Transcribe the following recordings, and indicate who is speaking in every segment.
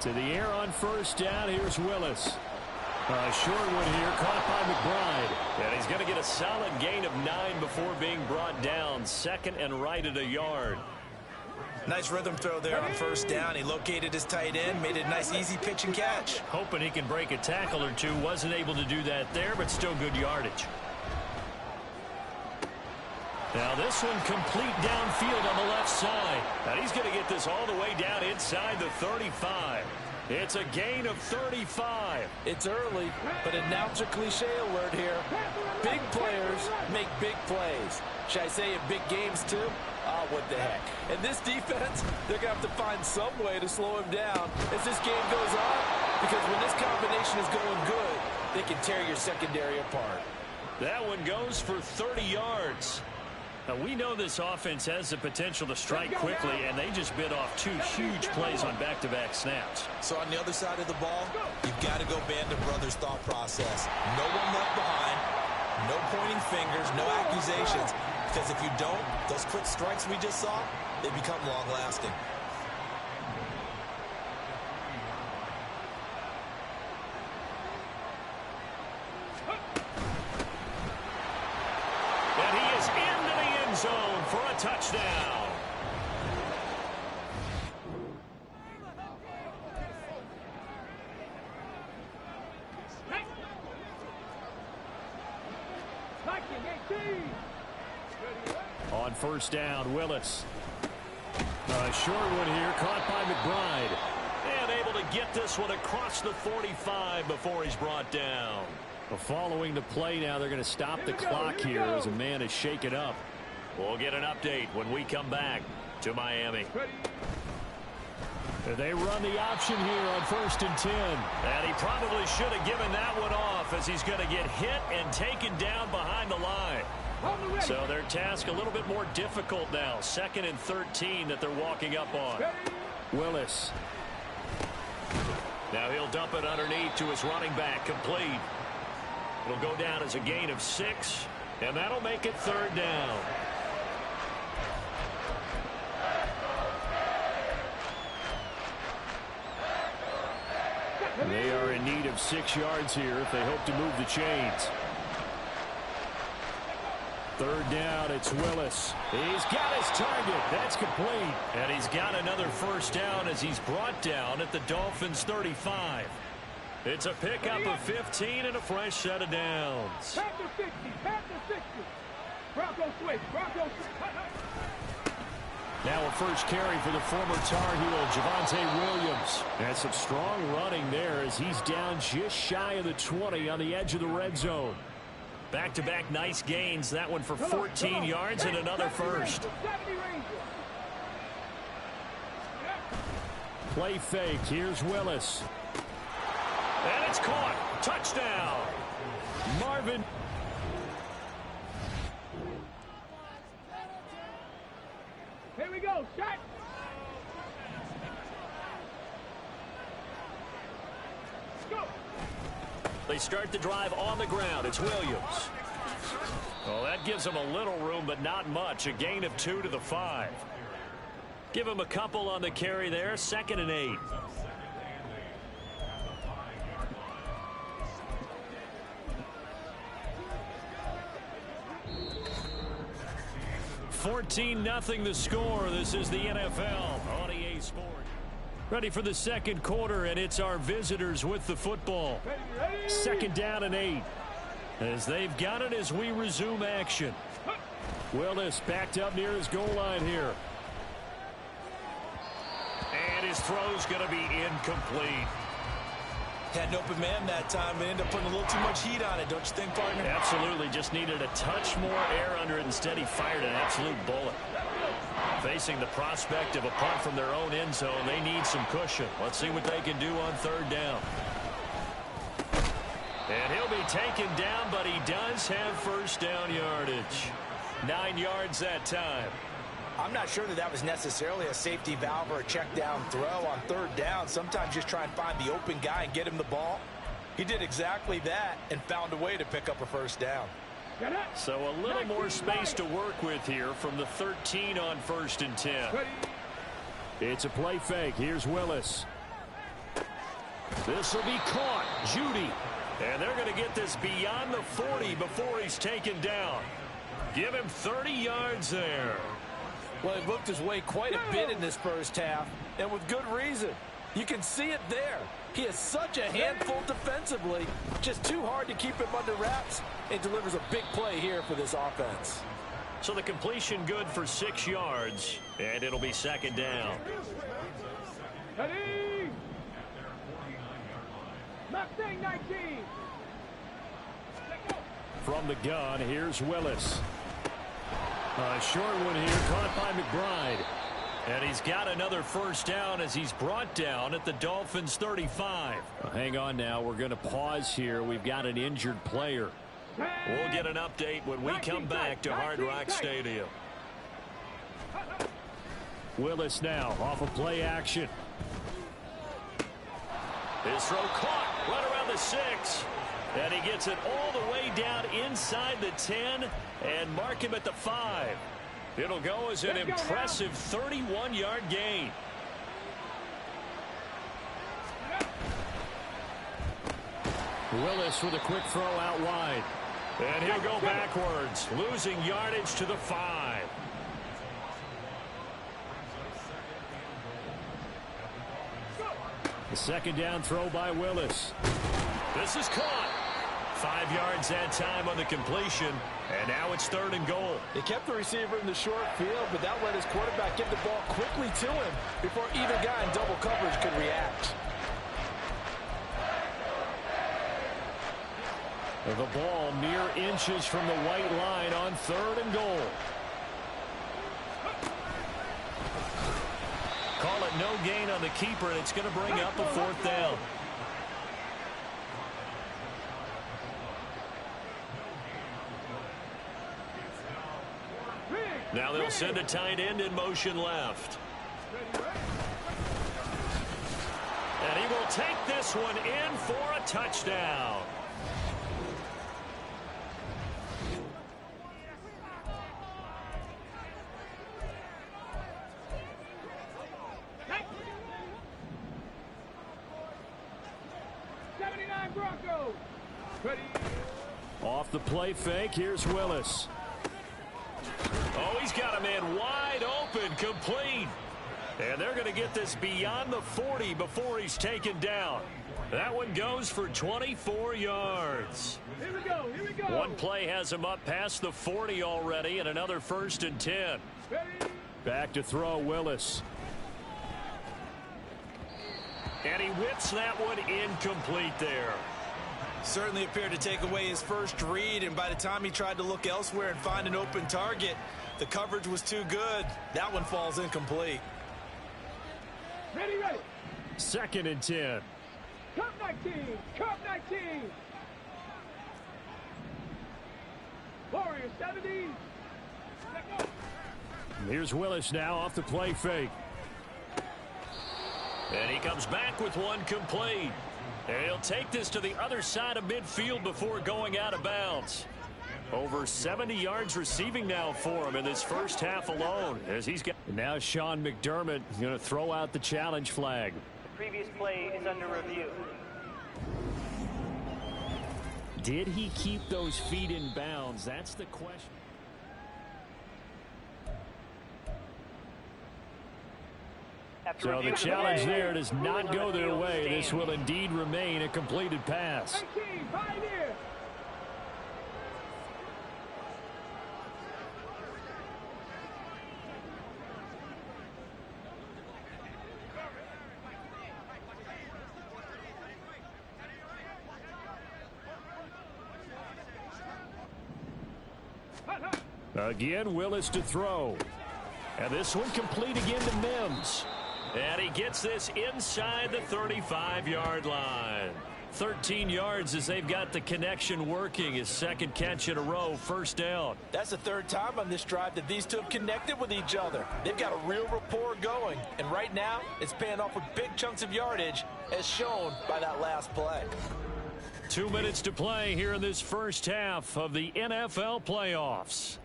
Speaker 1: To the air on first down. Here's Willis. Short one here, caught by McBride.
Speaker 2: And he's going to get a solid gain of 9 before being brought down. Second and right at a yard.
Speaker 3: Nice rhythm throw there on first down. He located his tight end, made it a nice easy pitch and catch.
Speaker 2: Hoping he can break a tackle or two. Wasn't able to do that there, but still good yardage. Now this one complete downfield on the left side. And he's going to get this all the way down inside the 35. It's a gain of 35.
Speaker 4: It's early, but announcer cliche alert here. Big players make big plays. Should I say in big games too? Oh, what the heck. And this defense, they're going to have to find some way to slow him down as this game goes on. Because when this combination is going good, they can tear your secondary apart.
Speaker 2: That one goes for 30 yards. Now, we know this offense has the potential to strike quickly, and they just bit off 2 huge plays on back-to-back snaps.
Speaker 3: So on the other side of the ball, you've got to go Band of Brothers thought process. No one left behind, no pointing fingers, no accusations. Because if you don't, those quick strikes we just saw, they become long-lasting.
Speaker 2: And he is into the end zone for a touchdown. On first down, Willis. A short one here, caught by McBride. And able to get this one across the 45 before he's brought down. Well, following the play now, they're going to stop the clock here as a man is shaken up. We'll get an update when we come back to Miami. They run the option here on first and 10. And he probably should have given that one off as he's going to get hit and taken down behind the line. So their task a little bit more difficult now. 2nd and 13 that they're walking up on.
Speaker 1: Willis.
Speaker 2: Now he'll dump it underneath to his running back, complete. It'll go down as a gain of 6, and that'll make it 3rd down.
Speaker 1: They are in need of 6 yards here if they hope to move the chains. 3rd down, it's Willis. He's got his target. That's complete.
Speaker 2: And he's got another first down as he's brought down at the Dolphins' 35. It's a pickup of 15 and a fresh set of downs.
Speaker 5: Past the 60, past the 60. Bronco switch, Bronco switch.
Speaker 1: Now a first carry for the former Tar Heel, Javonte Williams. And some strong running there as he's down just shy of the 20 on the edge of the red zone.
Speaker 2: Back-to-back nice gains. That one for 14 yards and another first.
Speaker 1: Play fake. Here's Willis.
Speaker 2: And it's caught. Touchdown.
Speaker 1: Marvin.
Speaker 5: Here we go. Shot. Go.
Speaker 2: They start the drive on the ground. It's Williams. Well, that gives them a little room, but not much. A gain of 2 to the 5. Give him a couple on the carry there. 2nd and 8. (14-0) the score. This is the NFL on EA Sports. Ready for the second quarter, and it's our visitors with the football. 2nd down and 8. As they've got it as we resume action.
Speaker 1: Willis backed up near his goal line here.
Speaker 2: And his throw's going to be incomplete.
Speaker 3: Had an open man that time, but ended up putting a little too much heat on it, don't you think, partner?
Speaker 2: Absolutely. Just needed a touch more air under it. Instead, he fired an absolute bullet. Facing the prospect of a punt from their own end zone, they need some cushion. Let's see what they can do on 3rd down. And he'll be taken down, but he does have first down yardage. 9 yards that time.
Speaker 4: I'm not sure that was necessarily a safety valve or a check down throw on 3rd down. Sometimes just try and find the open guy and get him the ball. He did exactly that and found a way to pick up a first down.
Speaker 2: So a little more space to work with here from the 13 on 1st and 10.
Speaker 1: It's a play fake. Here's Willis. This will be caught. Judy.
Speaker 2: And they're going to get this beyond the 40 before he's taken down. Give him 30 yards there.
Speaker 4: Well, he looked his way quite a bit in this first half, and with good reason. You can see it there. He is such a handful defensively, just too hard to keep him under wraps, and delivers a big play here for this offense.
Speaker 2: So the completion good for 6 yards, and it'll be second down.
Speaker 5: Ready? Mustang 19.
Speaker 1: From the gun, here's Willis. A short one here, caught by McBride.
Speaker 2: And he's got another first down as he's brought down at the Dolphins 35.
Speaker 1: Hang on now, we're going to pause here. We've got an injured player.
Speaker 2: We'll get an update when we come back to Hard Rock Stadium.
Speaker 1: Willis now off of play action.
Speaker 2: His throw caught right around the 6. And he gets it all the way down inside the 10 and mark him at the 5. It'll go as an impressive 31-yard gain.
Speaker 1: Willis with a quick throw out wide.
Speaker 2: And he'll go backwards, losing yardage to the 5.
Speaker 1: The second down throw by Willis.
Speaker 2: This is caught. 5 yards that time on the completion, and now it's 3rd and goal.
Speaker 4: They kept the receiver in the short field, but that let his quarterback get the ball quickly to him before either guy in double coverage could react.
Speaker 1: The ball mere inches from the white line on 3rd and goal.
Speaker 2: Call it no gain on the keeper, and it's going to bring up a 4th down. Now they'll send a tight end in motion left. And he will take this one in for a touchdown.
Speaker 5: Broncos. Ready.
Speaker 1: Off the play fake, here's Willis.
Speaker 2: Oh, he's got a man wide open, complete. And they're going to get this beyond the 40 before he's taken down. That one goes for 24 yards.
Speaker 5: Here we go, here we go.
Speaker 2: One play has him up past the 40 already, and another 1st and 10.
Speaker 5: Ready.
Speaker 1: Back to throw, Willis.
Speaker 2: And he whips that one incomplete there.
Speaker 3: Certainly appeared to take away his first read, and by the time he tried to look elsewhere and find an open target, the coverage was too good. That one falls incomplete.
Speaker 5: Ready, ready.
Speaker 1: 2nd and 10.
Speaker 5: Cup 19, Cup 19. Warriors 70. Let go.
Speaker 1: Here's Willis now off the play fake.
Speaker 2: And he comes back with one complete. And he'll take this to the other side of midfield before going out of bounds. Over 70 yards receiving now for him in this first half alone. As he's got.
Speaker 1: Now Sean McDermott going to throw out the challenge flag.
Speaker 6: The previous play is under review.
Speaker 1: Did he keep those feet in bounds? That's the question. So the challenge there does not go their way. This will indeed remain a completed pass.
Speaker 5: 19, Pioneer.
Speaker 1: Again, Willis to throw.
Speaker 2: And this one complete again to Mims. And he gets this inside the 35-yard line. 13 yards as they've got the connection working. His 2nd catch in a row, 1st down.
Speaker 4: That's the 3rd time on this drive that these two have connected with each other. They've got a real rapport going. And right now, it's paying off with big chunks of yardage, as shown by that last play.
Speaker 2: 2 minutes to play here in this first half of the NFL playoffs.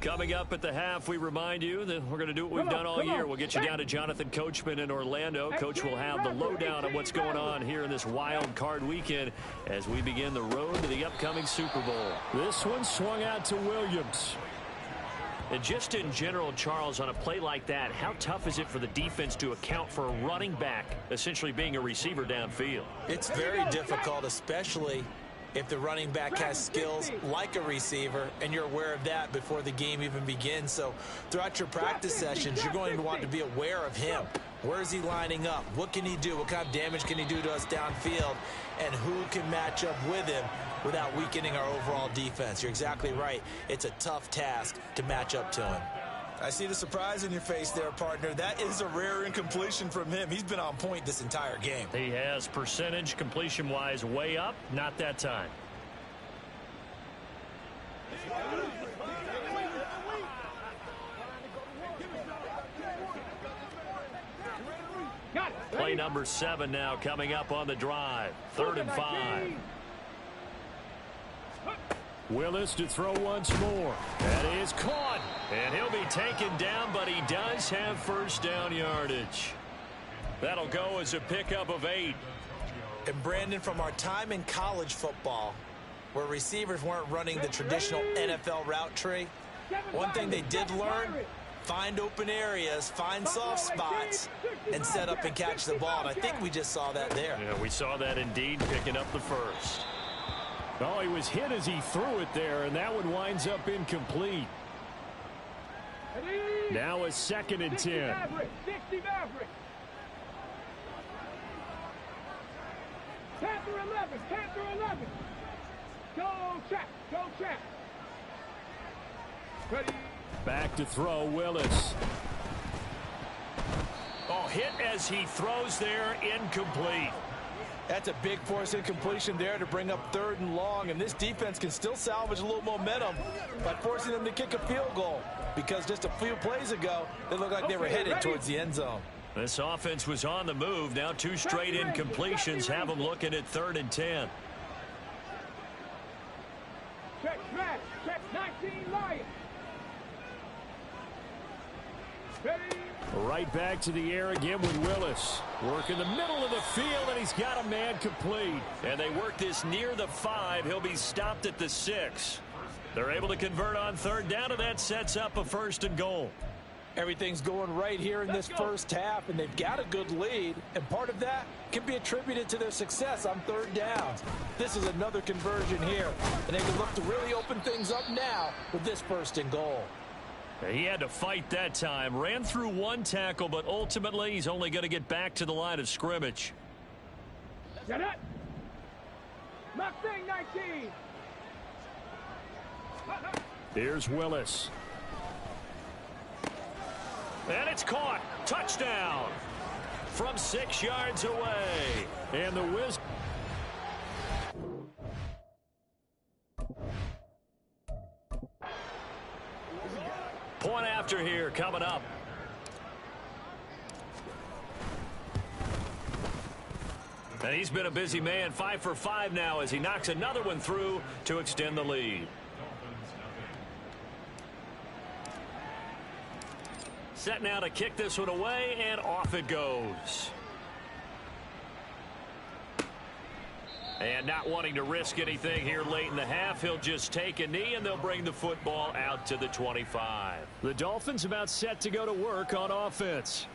Speaker 2: Coming up at the half, we remind you that we're going to do what we've done all year. We'll get you down to Jonathan Coachman in Orlando. Coach will have the lowdown on what's going on here in this wild card weekend as we begin the road to the upcoming Super Bowl.
Speaker 1: This one swung out to Williams.
Speaker 2: And just in general, Charles, on a play like that, how tough is it for the defense to account for a running back essentially being a receiver downfield?
Speaker 3: It's very difficult, especially if the running back has skills like a receiver, and you're aware of that before the game even begins. So throughout your practice sessions, you're going to want to be aware of him. Where is he lining up? What can he do? What kind of damage can he do to us downfield? And who can match up with him without weakening our overall defense? You're exactly right. It's a tough task to match up to him. I see the surprise in your face there, partner. That is a rare incompletion from him. He's been on point this entire game.
Speaker 2: He has percentage completion-wise way up. Not that time. Play number 7 now coming up on the drive. 3rd and 5.
Speaker 1: Willis to throw once more. That is caught.
Speaker 2: And he'll be taken down, but he does have first down yardage. That'll go as a pickup of 8.
Speaker 3: And Brandon, from our time in college football, where receivers weren't running the traditional NFL route tree, one thing they did learn, find open areas, find soft spots, and set up and catch the ball. And I think we just saw that there.
Speaker 2: Yeah, we saw that indeed, picking up the first.
Speaker 1: Oh, he was hit as he threw it there, and that one winds up incomplete. Now a 2nd and 10.
Speaker 5: 60 Maverick. 10 through 11. 10 through 11. Go check. Go check. Ready.
Speaker 1: Back to throw, Willis.
Speaker 2: Oh, hit as he throws there, incomplete.
Speaker 4: That's a big force incompletion there to bring up 3rd and long, and this defense can still salvage a little momentum by forcing them to kick a field goal, because just a few plays ago, they looked like they were headed towards the end zone.
Speaker 2: This offense was on the move. Now 2 straight incompletions have them looking at 3rd and 10.
Speaker 5: Check smash. Check 19 Lions. Ready.
Speaker 1: Right back to the air again with Willis. Work in the middle of the field, and he's got a man complete.
Speaker 2: And they work this near the 5. He'll be stopped at the 6. They're able to convert on 3rd down, and that sets up a 1st and goal.
Speaker 4: Everything's going right here in this first half, and they've got a good lead, and part of that can be attributed to their success on 3rd downs. This is another conversion here, and they can look to really open things up now with this 1st and goal.
Speaker 2: He had to fight that time. Ran through 1 tackle, but ultimately he's only going to get back to the line of scrimmage.
Speaker 5: Get it. Mustang 19.
Speaker 1: Here's Willis.
Speaker 2: And it's caught. Touchdown. From 6 yards away.
Speaker 1: And the Wiz.
Speaker 2: Point after here coming up. And he's been a busy man. 5 for 5 now as he knocks another one through to extend the lead. Set now to kick this one away, and off it goes. And not wanting to risk anything here late in the half, he'll just take a knee, and they'll bring the football out to the 25.
Speaker 1: The Dolphins about set to go to work on offense.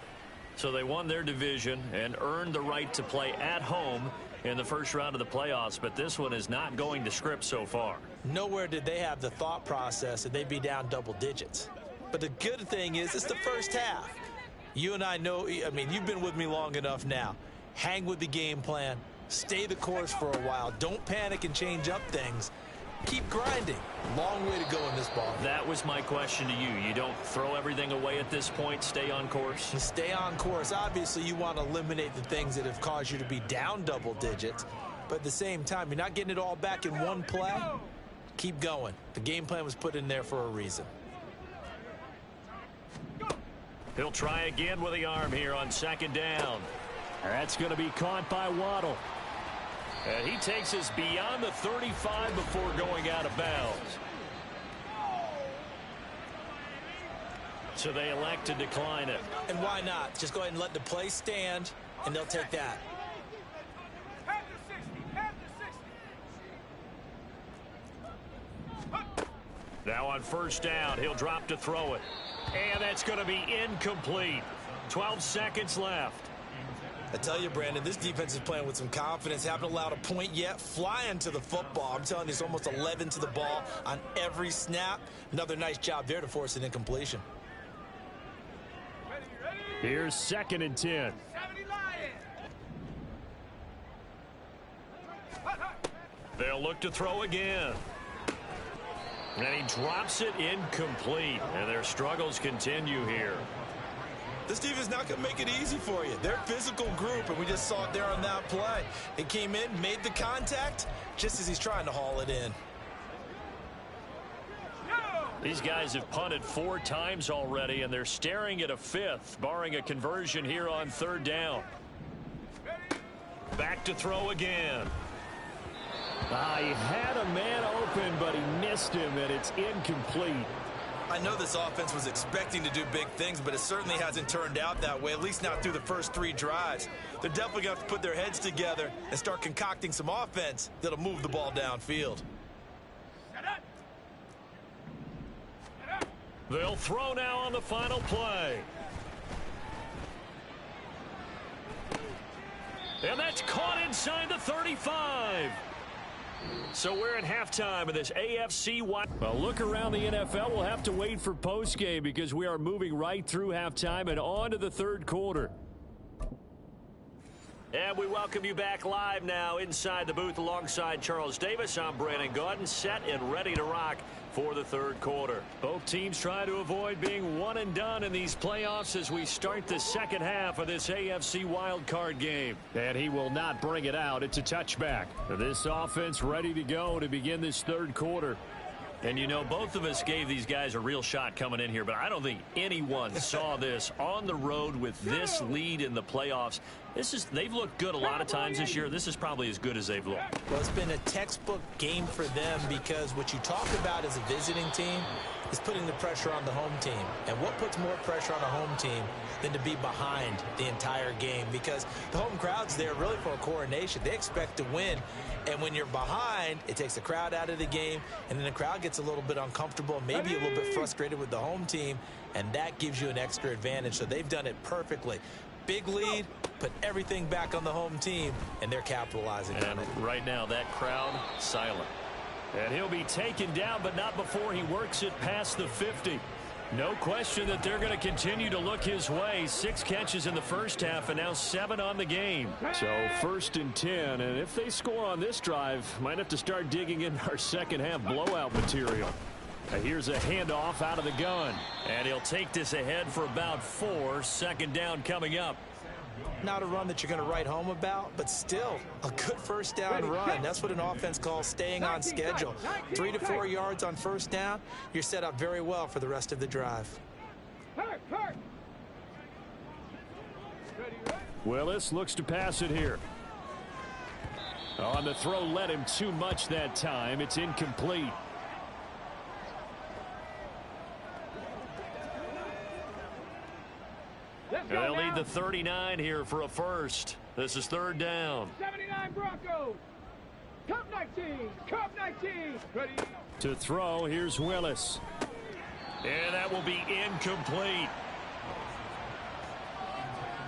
Speaker 2: So they won their division and earned the right to play at home in the first round of the playoffs, but this one is not going to script so far.
Speaker 3: Nowhere did they have the thought process that they'd be down double digits. But the good thing is it's the first half. You and I know, I mean, you've been with me long enough now. Hang with the game plan. Stay the course for a while. Don't panic and change up things. Keep grinding. Long way to go in this ball.
Speaker 2: That was my question to you. You don't throw everything away at this point. Stay on course.
Speaker 3: And stay on course. Obviously, you want to eliminate the things that have caused you to be down double digits. But at the same time, you're not getting it all back in one play. Keep going. The game plan was put in there for a reason.
Speaker 2: He'll try again with the arm here on 2nd down.
Speaker 1: That's going to be caught by Waddle.
Speaker 2: And he takes us beyond the 35 before going out of bounds. So they elect to decline it.
Speaker 3: And why not? Just go ahead and let the play stand, and they'll take that.
Speaker 2: Now on first down, he'll drop to throw it. And that's going to be incomplete. 12 seconds left.
Speaker 3: I tell you, Brandon, this defense is playing with some confidence. Haven't allowed a point yet. Flying to the football. I'm telling you, it's almost 11 to the ball on every snap. Another nice job there to force an incompletion.
Speaker 1: Here's 2nd and 10.
Speaker 2: They'll look to throw again. And he drops it incomplete. And their struggles continue here.
Speaker 3: This defense not going to make it easy for you. They're a physical group, and we just saw it there on that play. He came in, made the contact, just as he's trying to haul it in.
Speaker 2: These guys have punted 4 times already, and they're staring at a 5th, barring a conversion here on 3rd down. Back to throw again.
Speaker 1: He had a man open, but he missed him, and it's incomplete.
Speaker 3: I know this offense was expecting to do big things, but it certainly hasn't turned out that way, at least not through the first 3 drives. They're definitely going to have to put their heads together and start concocting some offense that'll move the ball downfield.
Speaker 2: They'll throw now on the final play. And that's caught inside the 35. So we're at halftime of this AFC West.
Speaker 1: Well, look around the NFL. We'll have to wait for postgame because we are moving right through halftime and on to the 3rd quarter.
Speaker 2: And we welcome you back live now inside the booth alongside Charles Davis. I'm Brandon Gaudin, set and ready to rock for the 3rd quarter.
Speaker 1: Both teams try to avoid being one and done in these playoffs as we start the 2nd half of this AFC wildcard game. And he will not bring it out. It's a touchback. This offense ready to go to begin this 3rd quarter.
Speaker 2: And, you know, both of us gave these guys a real shot coming in here, but I don't think anyone saw this on the road with this lead in the playoffs. They've looked good a lot of times this year. This is probably as good as they've looked.
Speaker 3: Well, it's been a textbook game for them because what you talk about as a visiting team is putting the pressure on the home team. And what puts more pressure on a home team than to be behind the entire game? Because the home crowd's there really for a coronation. They expect to win. And when you're behind, it takes the crowd out of the game, and then the crowd gets a little bit uncomfortable, maybe a little bit frustrated with the home team, and that gives you an extra advantage. So they've done it perfectly. Big lead, put everything back on the home team, and they're capitalizing on it.
Speaker 2: Right now, that crowd, silent.
Speaker 1: And he'll be taken down, but not before he works it past the 50. No question that they're going to continue to look his way. 6 catches in the first half and now 7 on the game. So 1st and 10, and if they score on this drive, might have to start digging in our second half blowout material. Here's a handoff out of the gun.
Speaker 2: And he'll take this ahead for about 4. 2nd down coming up.
Speaker 3: Not a run that you're going to write home about, but still a good first down run. That's what an offense calls staying on schedule. 3 to 4 yards on first down. You're set up very well for the rest of the drive.
Speaker 1: Willis looks to pass it here. On the throw, led him too much that time. It's incomplete.
Speaker 2: They'll need the 39 here for a first. This is 3rd down.
Speaker 5: 79 Broncos. Cup 19. Cup 19. Ready.
Speaker 1: To throw, here's Willis.
Speaker 2: And that will be incomplete.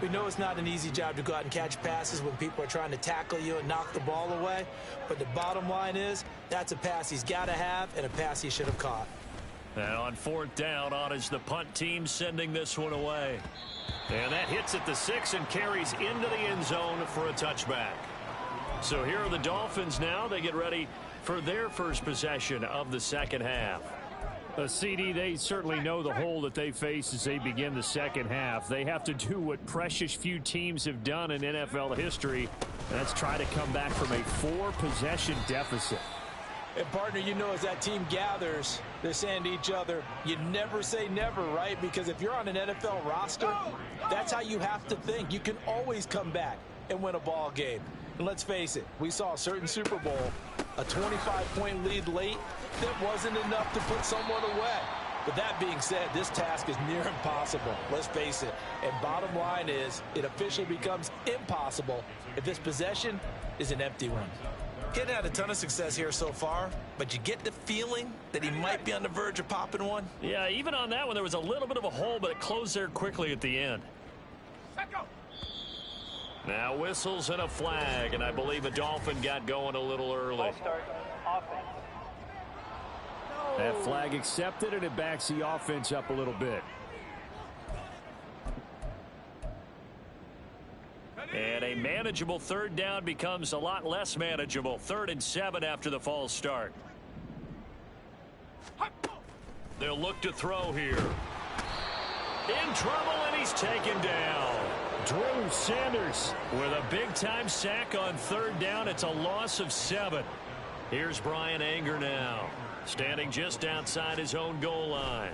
Speaker 3: We know it's not an easy job to go out and catch passes when people are trying to tackle you and knock the ball away. But the bottom line is that's a pass he's got to have and a pass he should have caught.
Speaker 2: And on 4th down, on is the punt team sending this one away. And that hits at the 6 and carries into the end zone for a touchback. So here are the Dolphins now. They get ready for their first possession of the 2nd half.
Speaker 1: CD, they certainly know the hole that they face as they begin the 2nd half. They have to do what precious few teams have done in NFL history. That's try to come back from a 4-possession deficit.
Speaker 3: And, partner, you know, as that team gathers, they're saying to each other, you never say never, right? Because if you're on an NFL roster, that's how you have to think. You can always come back and win a ball game. And let's face it, we saw a certain Super Bowl, a 25-point lead late that wasn't enough to put someone away.
Speaker 4: With that being said, this task is near impossible. Let's face it. And bottom line is, it officially becomes impossible if this possession is an empty one.
Speaker 3: Getting had a ton of success here so far, but you get the feeling that he might be on the verge of popping one.
Speaker 1: Yeah, even on that one, there was a little bit of a hole, but it closed there quickly at the end. Now whistles and a flag, and I believe a Dolphin got going a little early.
Speaker 6: Ball start, offense.
Speaker 2: That flag accepted, and it backs the offense up a little bit.
Speaker 1: And a manageable third down becomes a lot less manageable. 3rd and 7 after the false start. They'll look to throw here. In trouble, and he's taken down. Drew Sanders with a big-time sack on 3rd down. It's a loss of 7. Here's Brian Anger now, standing just outside his own goal line.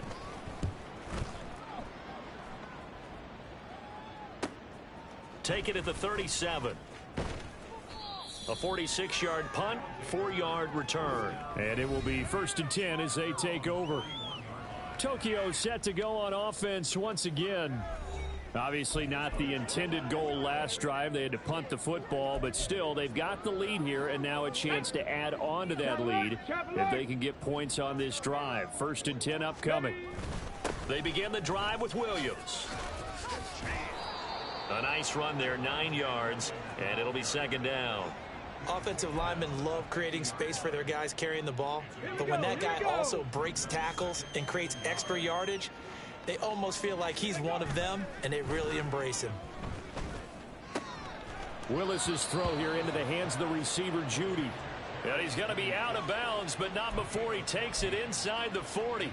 Speaker 1: Take it at the 37. A 46-yard punt, 4-yard return.
Speaker 2: And it will be 1st and 10 as they take over. Tokyo set to go on offense once again. Obviously not the intended goal last drive. They had to punt the football, but still they've got the lead here, and now a chance to add on to that lead if they can get points on this drive. 1st and 10 upcoming.
Speaker 1: They begin the drive with Williams. A nice run there, 9 yards, and it'll be 2nd down.
Speaker 3: Offensive linemen love creating space for their guys carrying the ball, but when that guy also breaks tackles and creates extra yardage, they almost feel like he's one of them, and they really embrace him.
Speaker 2: Willis's throw here into the hands of the receiver, Judy.
Speaker 1: And he's going to be out of bounds, but not before he takes it inside the 40.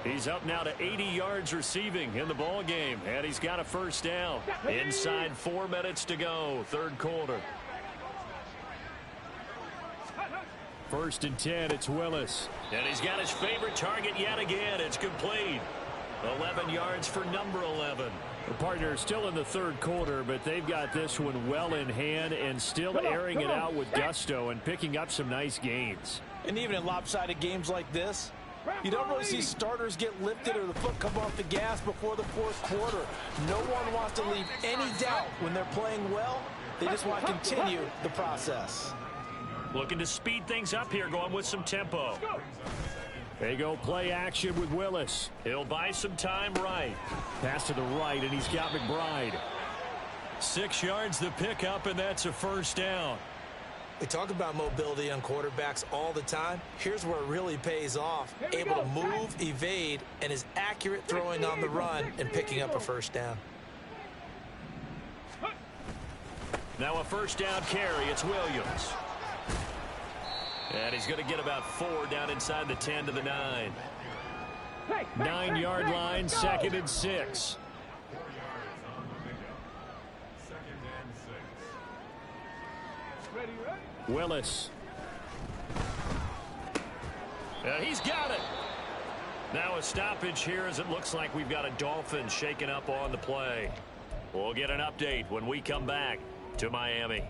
Speaker 1: He's up now to 80 yards receiving in the ball game, and he's got a 1st down. Inside 4 minutes to go, 3rd quarter.
Speaker 2: 1st and 10, it's Willis.
Speaker 1: And he's got his favorite target yet again. It's complete. 11 yards for number 11.
Speaker 2: The partner is still in the 3rd quarter, but they've got this one well in hand and still airing it out with gusto and picking up some nice gains.
Speaker 4: And even in lopsided games like this, you don't really see starters get lifted or the foot come off the gas before the 4th quarter. No one wants to leave any doubt when they're playing well. They just want to continue the process.
Speaker 1: Looking to speed things up here, going with some tempo.
Speaker 2: They go play action with Willis.
Speaker 1: He'll buy some time right.
Speaker 2: Pass to the right, and he's got McBride.
Speaker 1: 6 yards the pickup, and that's a 1st down.
Speaker 3: We talk about mobility on quarterbacks all the time. Here's where it really pays off. Able to move, evade, and is accurate throwing on the run and picking up a 1st down.
Speaker 1: Now a 1st down carry. It's Williams. And he's going to get about 4 down inside the 10 to the 9.
Speaker 2: 9-yard line, 2nd and 6. Willis.
Speaker 1: And he's got it. Now a stoppage here as it looks like we've got a Dolphin shaking up on the play. We'll get an update when we come back to Miami.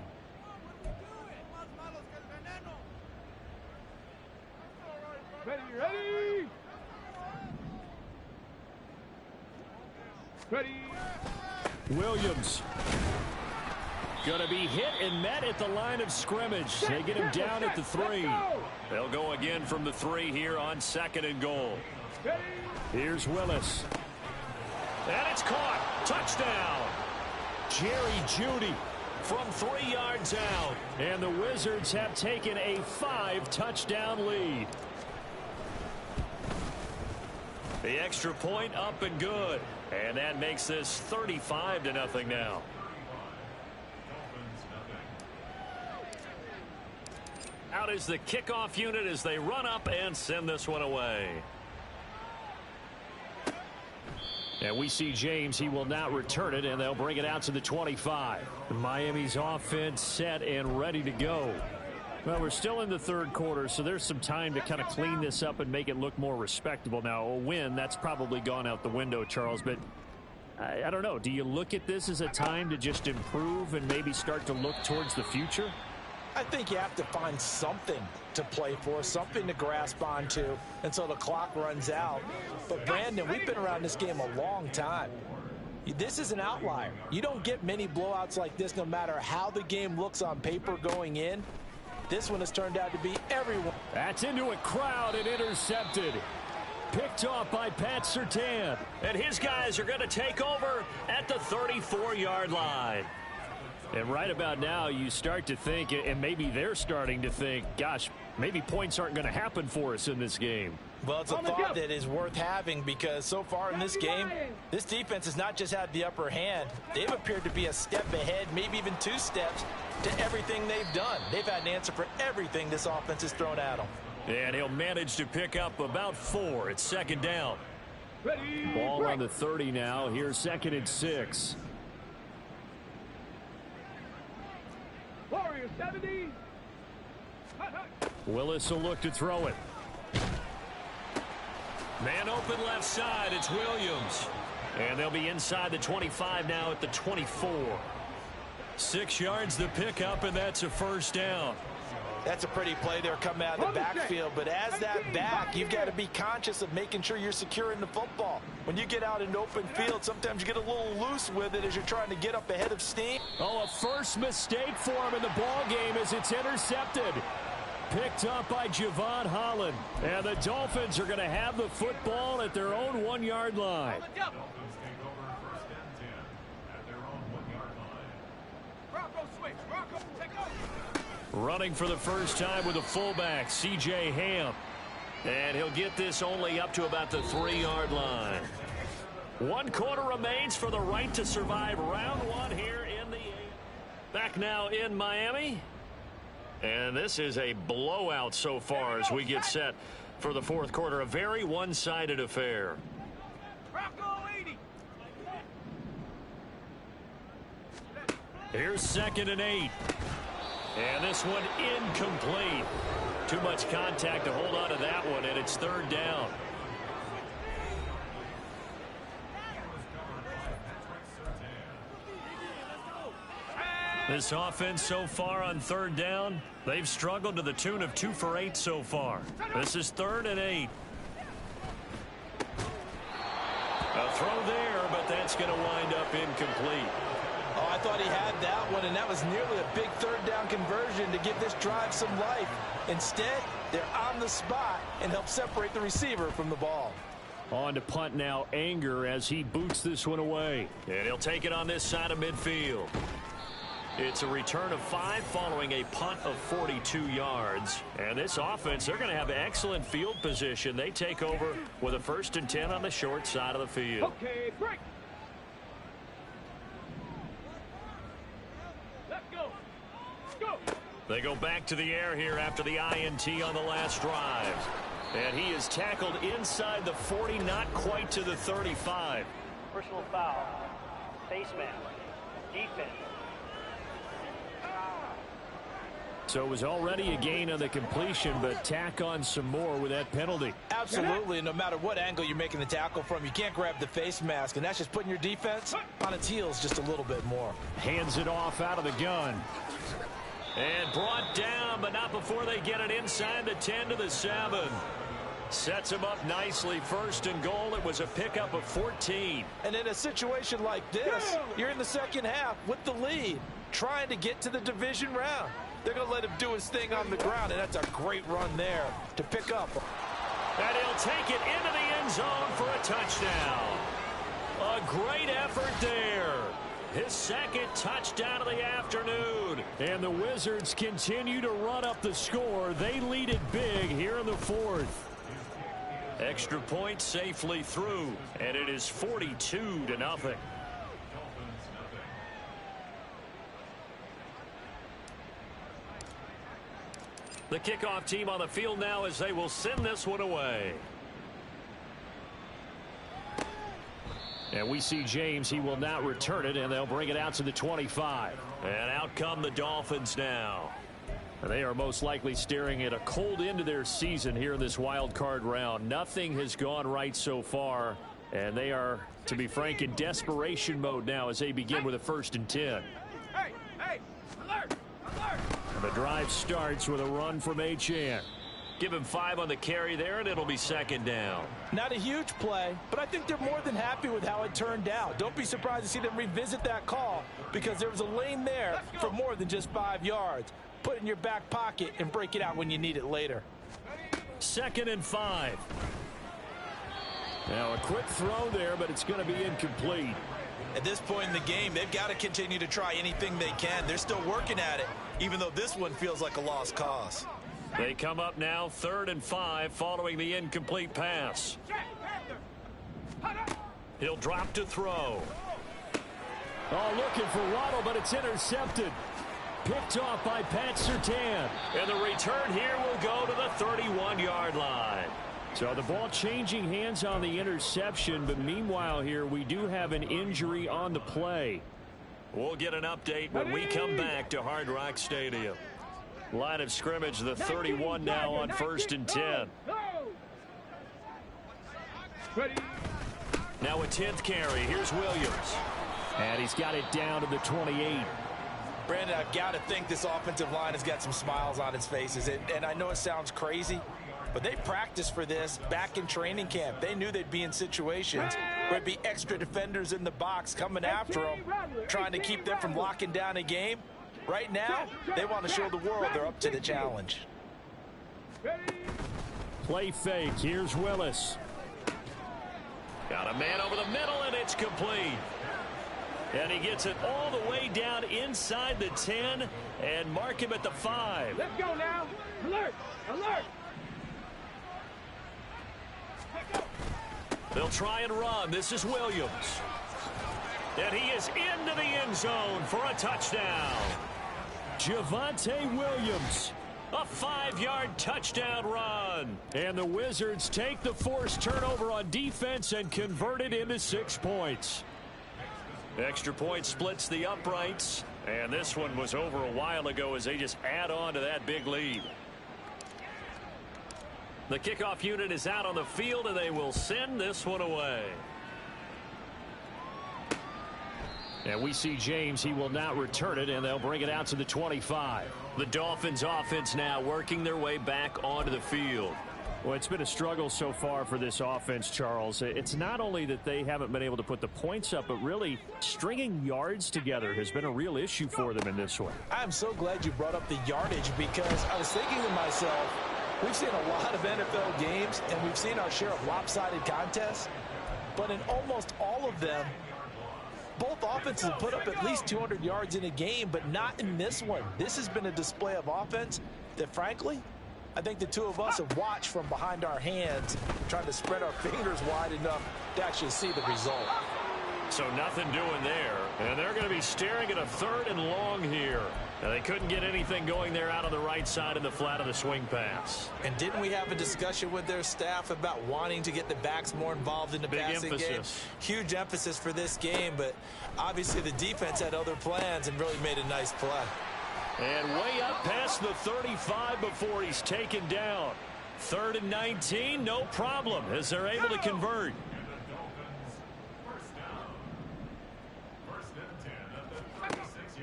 Speaker 5: Ready? Ready?
Speaker 2: Williams.
Speaker 1: Going to be hit and met at the line of scrimmage. They get him down at the 3. They'll go again from the 3 here on 2nd and goal.
Speaker 2: Here's Willis.
Speaker 1: And it's caught. Touchdown. Jerry Jeudy from 3 yards out.
Speaker 2: And the Wizards have taken a 5-touchdown lead.
Speaker 1: The extra point up and good. And that makes this 35-0 now. Out is the kickoff unit as they run up and send this one away.
Speaker 2: And we see James. He will not return it, and they'll bring it out to the 25. Miami's offense set and ready to go. Well, we're still in the 3rd quarter, so there's some time to kind of clean this up and make it look more respectable. Now, a win, that's probably gone out the window, Charles, but I don't know. Do you look at this as a time to just improve and maybe start to look towards the future?
Speaker 4: I think you have to find something to play for, something to grasp onto until the clock runs out. But, Brandon, we've been around this game a long time. This is an outlier. You don't get many blowouts like this no matter how the game looks on paper going in. This one has turned out to be everyone.
Speaker 1: That's into a crowd and intercepted. Picked off by Pat Surtain. And his guys are going to take over at the 34-yard line. And right about now, you start to think, and maybe they're starting to think, gosh, maybe points aren't going to happen for us in this game.
Speaker 4: Well, it's a thought that is worth having because so far in this game, this defense has not just had the upper hand. They've appeared to be a step ahead, maybe even 2 steps to everything they've done. They've had an answer for everything this offense has thrown at them.
Speaker 1: And he'll manage to pick up about 4. It's second down. Ball on the 30 now. Here's 2nd and 6.
Speaker 5: Warriors 70.
Speaker 1: Willis will look to throw it. Man open left side. It's Williams. And they'll be inside the 25 now at the 24. 6 yards the pickup, and that's a first down.
Speaker 4: That's a pretty play there coming out of the backfield. But as that back, you've got to be conscious of making sure you're securing the football. When you get out in open field, sometimes you get a little loose with it as you're trying to get up ahead of steam.
Speaker 1: Oh, a first mistake for him in the ball game as it's intercepted. Picked up by Javon Holland. And the Dolphins are going to have the football at their own 1-yard line. Running for the first time with a fullback, C.J. Ham. And he'll get this only up to about the 3-yard line. 1 quarter remains for the right to survive round 1 here in the 8th. Back now in Miami. And this is a blowout so far as we get set for the 4th quarter. A very one-sided affair. Here's 2nd and 8. And this one incomplete. Too much contact to hold on to that one, and it's 3rd down. This offense so far on 3rd down, they've struggled to the tune of 2 for 8 so far. This is 3rd and 8. A throw there, but that's going to wind up incomplete.
Speaker 4: Oh, I thought he had that one, and that was nearly a big 3rd down conversion to give this drive some life. Instead, they're on the spot and help separate the receiver from the ball.
Speaker 1: On to punt now, Anger, as he boots this one away. And he'll take it on this side of midfield. It's a return of 5 following a punt of 42 yards. And this offense, they're going to have excellent field position. They take over with a 1st and 10 on the short side of the field.
Speaker 5: Okay, break. Let's go. Go.
Speaker 1: They go back to the air here after the INT on the last drive. And he is tackled inside the 40, not quite to the 35.
Speaker 6: Personal foul. Face mask. Defense.
Speaker 1: So it was already a gain on the completion, but tack on some more with that penalty.
Speaker 4: Absolutely, and no matter what angle you're making the tackle from, you can't grab the face mask, and that's just putting your defense on its heels just a little bit more.
Speaker 1: Hands it off out of the gun. And brought down, but not before they get it inside the 10 to the 7. Sets him up nicely. 1st and goal. It was a pickup of 14.
Speaker 4: And in a situation like this, you're in the 2nd half with the lead, trying to get to the division round. They're going to let him do his thing on the ground, and that's a great run there to pick up.
Speaker 1: And he'll take it into the end zone for a touchdown. A great effort there. His 2nd touchdown of the afternoon. And the Wizards continue to run up the score. They lead it big here in the 4th. Extra point safely through, and it is 42-0. The kickoff team on the field now as they will send this one away. And we see James. He will not return it, and they'll bring it out to the 25. And out come the Dolphins now. They are most likely staring at a cold end to their season here in this wild card round. Nothing has gone right so far, and they are, to be frank, in desperation mode now as they begin with a 1st and 10.
Speaker 5: Hey, alert, alert.
Speaker 1: And the drive starts with a run from Achane. Give him 5 on the carry there, and it'll be second down.
Speaker 4: Not a huge play, but I think they're more than happy with how it turned out. Don't be surprised to see them revisit that call because there was a lane there for more than just 5 yards. Put it in your back pocket and break it out when you need it later.
Speaker 1: 2nd and 5. Now a quick throw there, but it's going to be incomplete.
Speaker 3: At this point in the game, they've got to continue to try anything they can. They're still working at it, even though this one feels like a lost cause.
Speaker 1: They come up now 3rd and 5 following the incomplete pass. He'll drop to throw. Oh, looking for Waddle, but it's intercepted. Picked off by Pat Surtain. And the return here will go to the 31-yard line. So the ball changing hands on the interception, but meanwhile here we do have an injury on the play. We'll get an update when we come back to Hard Rock Stadium. Line of scrimmage, the 31 now on 1st and 10. Now a 10th carry. Here's Williams. And he's got it down to the 28.
Speaker 4: Brandon, I've got to think this offensive line has got some smiles on its faces. And I know it sounds crazy, but they practiced for this back in training camp. They knew they'd be in situations where there'd be extra defenders in the box coming after them, trying to keep them from locking down a game. Right now, they want to show the world they're up to the challenge.
Speaker 1: Play fake. Here's Willis. Got a man over the middle, and it's complete. And he gets it all the way down inside the 10 and mark him at the 5.
Speaker 5: Let's go now. Alert! Alert!
Speaker 1: They'll try and run. This is Williams. And he is into the end zone for a touchdown. Javonte Williams. A 5-yard touchdown run. And the Wizards take the forced turnover on defense and convert it into 6 points. Extra point splits the uprights. And this one was over a while ago as they just add on to that big lead. The kickoff unit is out on the field, and they will send this one away. And we see James. He will not return it, and they'll bring it out to the 25. The Dolphins offense now working their way back onto the field. Well, it's been a struggle so far for this offense, Charles. It's not only that they haven't been able to put the points up, but really stringing yards together has been a real issue for them in this one.
Speaker 4: I'm so glad you brought up the yardage because I was thinking to myself, we've seen a lot of NFL games, and we've seen our share of lopsided contests, but in almost all of them, both offenses have put up at least 200 yards in a game, but not in this one. This has been a display of offense that, frankly, I think the two of us have watched from behind our hands, trying to spread our fingers wide enough to actually see the result.
Speaker 1: So nothing doing there, and they're going to be staring at a 3rd and long here. Now, they couldn't get anything going there out on the right side of the flat of the swing pass.
Speaker 3: And didn't we have a discussion with their staff about wanting to get the backs more involved in the passing game? Huge emphasis for this game, but obviously the defense had other plans and really made a nice play.
Speaker 1: And way up past the 35 before he's taken down. 3rd and 19, no problem as they're able to convert.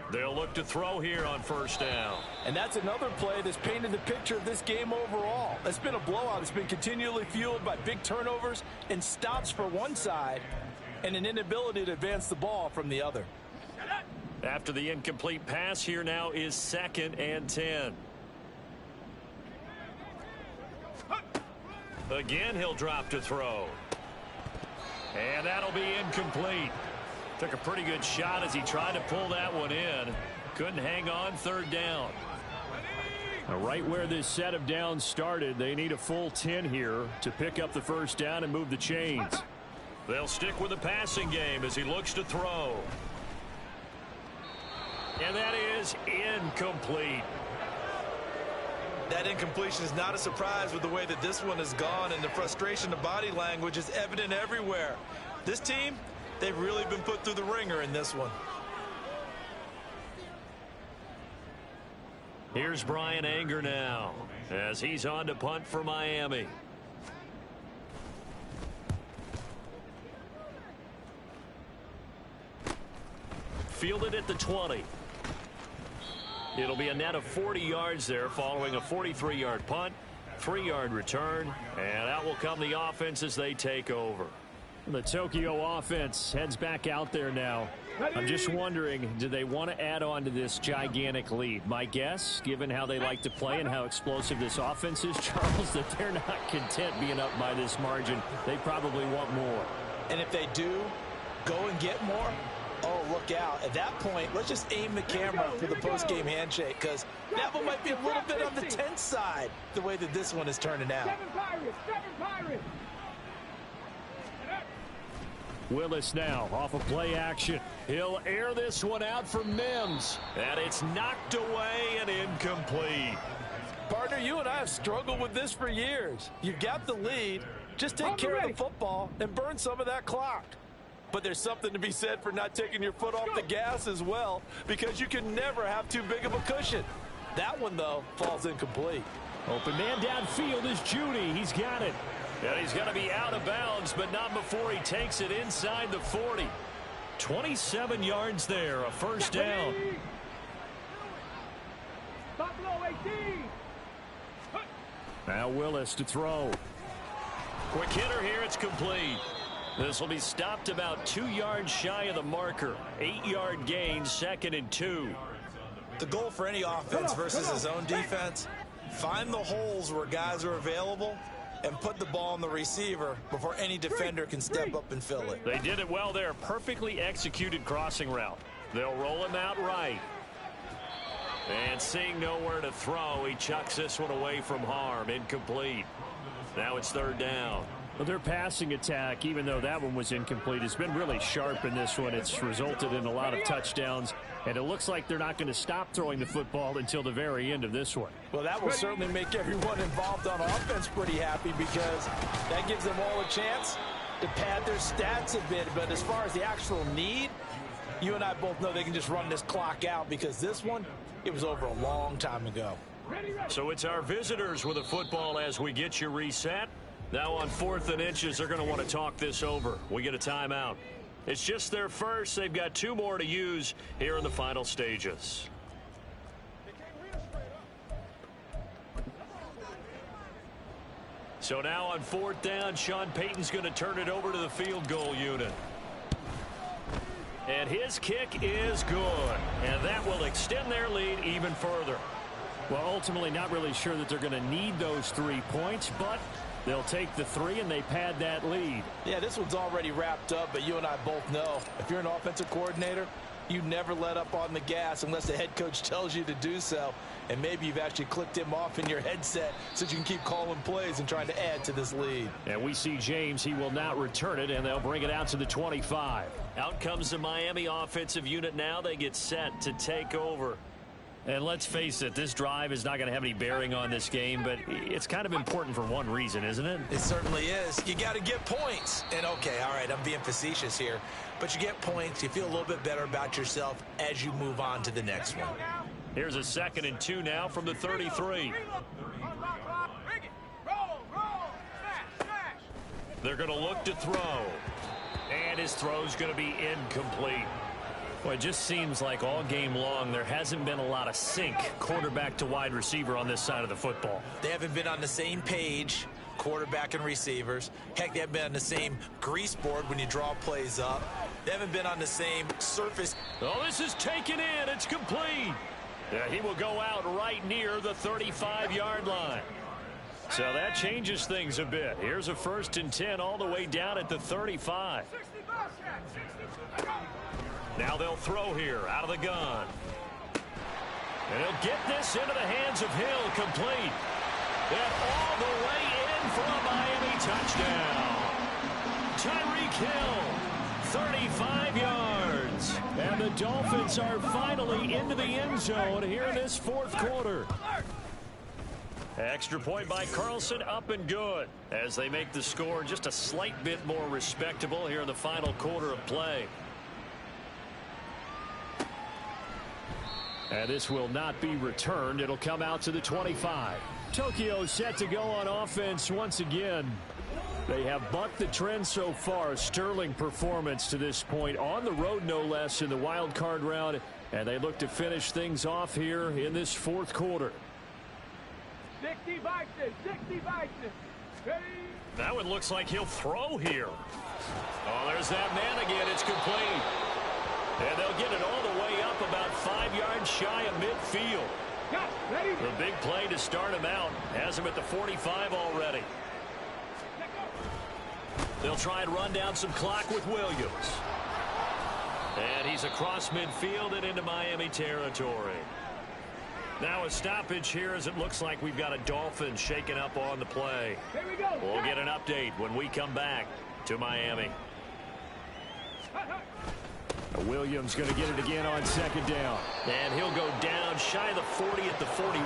Speaker 1: They'll look to throw here on 1st down.
Speaker 4: And that's another play that's painted the picture of this game overall. It's been a blowout. It's been continually fueled by big turnovers and stops for one side and an inability to advance the ball from the other.
Speaker 1: After the incomplete pass, here now is 2nd and 10. Again, he'll drop to throw. And that'll be incomplete. Took a pretty good shot as he tried to pull that one in. Couldn't hang on. 3rd down. Now, right where this set of downs started, they need a full 10 here to pick up the 1st down and move the chains. They'll stick with the passing game as he looks to throw. And that is incomplete.
Speaker 3: That incompletion is not a surprise with the way that this one has gone, and the frustration of body language is evident everywhere. This team, they've really been put through the ringer in this one.
Speaker 1: Here's Brian Anger now as he's on to punt for Miami. Fielded at the 20. It'll be a net of 40 yards there following a 43-yard punt, 3-yard return, and out will come the offense as they take over.
Speaker 2: The Tokyo offense heads back out there now. I'm just wondering, do they want to add on to this gigantic lead? My guess, given how they like to play and how explosive this offense is, Charles, that they're not content being up by this margin. They probably want more.
Speaker 4: And if they do go and get more, oh, look out. At that point, let's just aim the camera for the post-game handshake, because that one might be a little bit on the tense side, the way that this one is turning out.
Speaker 5: 7 Pirates.
Speaker 2: Willis now off of play action.
Speaker 1: He'll air this one out for Mims. And it's knocked away and incomplete.
Speaker 4: Partner, you and I have struggled with this for years. You've got the lead. Just take care of the football and burn some of that clock. But there's something to be said for not taking your foot off the gas as well, because you can never have too big of a cushion. That one, though, falls incomplete.
Speaker 2: Open man downfield is Judy. He's got it.
Speaker 1: And he's going to be out of bounds, but not before he takes it inside the 40. 27 yards there, a first down.
Speaker 5: Buffalo 18.
Speaker 2: Now Willis to throw.
Speaker 1: Quick hitter here, it's complete. This will be stopped about 2 yards shy of the marker. 8-yard gain, 2nd and 2.
Speaker 3: The goal for any offense versus his own defense, find the holes where guys are available and put the ball on the receiver before any defender can step up and fill it.
Speaker 1: They did it well there. Perfectly executed crossing route. They'll roll him out right. And seeing nowhere to throw, he chucks this one away from harm. Incomplete. Now it's 3rd down.
Speaker 2: Well, their passing attack, even though that one was incomplete, has been really sharp in this one. It's resulted in a lot of touchdowns, and it looks like they're not going to stop throwing the football until the very end of this one.
Speaker 4: Well, that will certainly make everyone involved on offense pretty happy, because that gives them all a chance to pad their stats a bit. But as far as the actual need, you and I both know they can just run this clock out, because this one, it was over a long time ago.
Speaker 1: So it's our visitors with a football as we get you reset. Now on 4th and inches, they're going to want to talk this over. We get a timeout. It's just their first. They've got 2 more to use here in the final stages. So now on 4th down, Sean Payton's going to turn it over to the field goal unit. And his kick is good. And that will extend their lead even further.
Speaker 2: Well, ultimately not really sure that they're going to need those 3 points, but they'll take the 3 and they pad that lead.
Speaker 4: Yeah, this one's already wrapped up, but you and I both know if you're an offensive coordinator, you never let up on the gas unless the head coach tells you to do so. And maybe you've actually clicked him off in your headset so you can keep calling plays and trying to add to this lead.
Speaker 2: And we see James. He will not return it, and they'll bring it out to the 25.
Speaker 1: Out comes the Miami offensive unit now. They get set to take over.
Speaker 2: And let's face it, this drive is not going to have any bearing on this game, but it's kind of important for one reason, isn't it?
Speaker 3: It certainly is. You got to get points. And, okay, all right, I'm being facetious here. But you get points. You feel a little bit better about yourself as you move on to the next one.
Speaker 1: Here's a 2nd and 2 now from the 33. They're going to look to throw. And his throw's going to be incomplete.
Speaker 2: Well, it just seems like all game long there hasn't been a lot of sync quarterback to wide receiver on this side of the football.
Speaker 3: They haven't been on the same page, quarterback and receivers. Heck, they haven't been on the same grease board when you draw plays up. They haven't been on the same surface.
Speaker 1: Oh, this is taken in. It's complete. Yeah, he will go out right near the 35-yard line. So that changes things a bit. Here's a 1st and 10 all the way down at the 35. Now they'll throw here out of the gun. And he'll get this into the hands of Hill, complete. And all the way in for a Miami touchdown. Tyreek Hill, 35 yards.
Speaker 2: And the Dolphins are finally into the end zone here in this 4th quarter.
Speaker 1: Extra point by Carlson, up and good. As they make the score just a slight bit more respectable here in the final quarter of play.
Speaker 2: And this will not be returned. It'll come out to the 25. Tokyo set to go on offense once again.
Speaker 1: They have bucked the trend so far. Sterling performance to this point. On the road, no less, in the wild card round. And they look to finish things off here in this fourth quarter.
Speaker 5: 60 Vikings, 60 Vikings. Ready?
Speaker 1: That one looks like he'll throw here. Oh, there's that man again. It's complete. And they'll get it all the way up about 5 yards shy of midfield.
Speaker 5: Got it. Ready?
Speaker 1: The big play to start him out. Has him at the 45 already. They'll try and run down some clock with Williams. And he's across midfield and into Miami territory. Now a stoppage here as it looks like we've got a Dolphins shaking up on the play.
Speaker 5: Here we go.
Speaker 1: We'll get an update when we come back to Miami. Williams going to get it again on second down. And he'll go down shy of the 40 at the 41.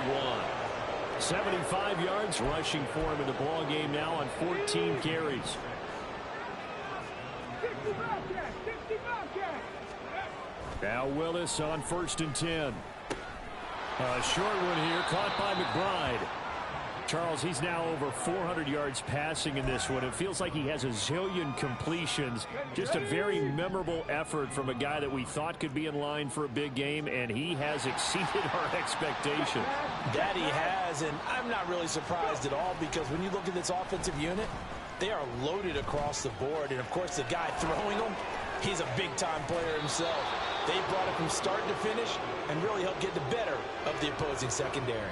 Speaker 1: 75 yards rushing for him in the ball game now on 14 carries.
Speaker 5: 60 Bobcats, 60 Bobcats.
Speaker 1: Now Willis on 1st and 10. A short one here, caught by McBride. Charles, he's now over 400 yards passing in this one. It feels like he has a zillion completions. Just a very memorable effort from a guy that we thought could be in line for a big game, and he has exceeded our expectations.
Speaker 4: That he has, and I'm not really surprised at all because when you look at this offensive unit, they are loaded across the board. And, of course, the guy throwing them, he's a big-time player himself. They brought it from start to finish and really helped get the better of the opposing secondary.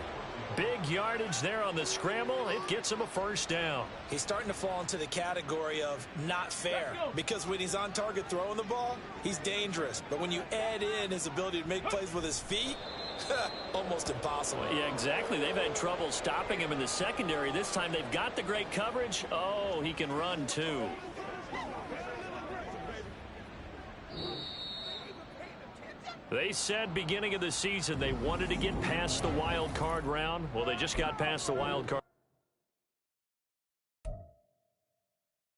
Speaker 1: Big yardage there on the scramble. It gets him a first down.
Speaker 3: He's starting to fall into the category of not fair because when he's on target throwing the ball, he's dangerous. But when you add in his ability to make plays with his feet, almost impossible.
Speaker 1: Yeah, exactly. They've had trouble stopping him in the secondary. This time they've got the great coverage. Oh, he can run too. They said beginning of the season they wanted to get past the wild card round. Well, they just got past the wild card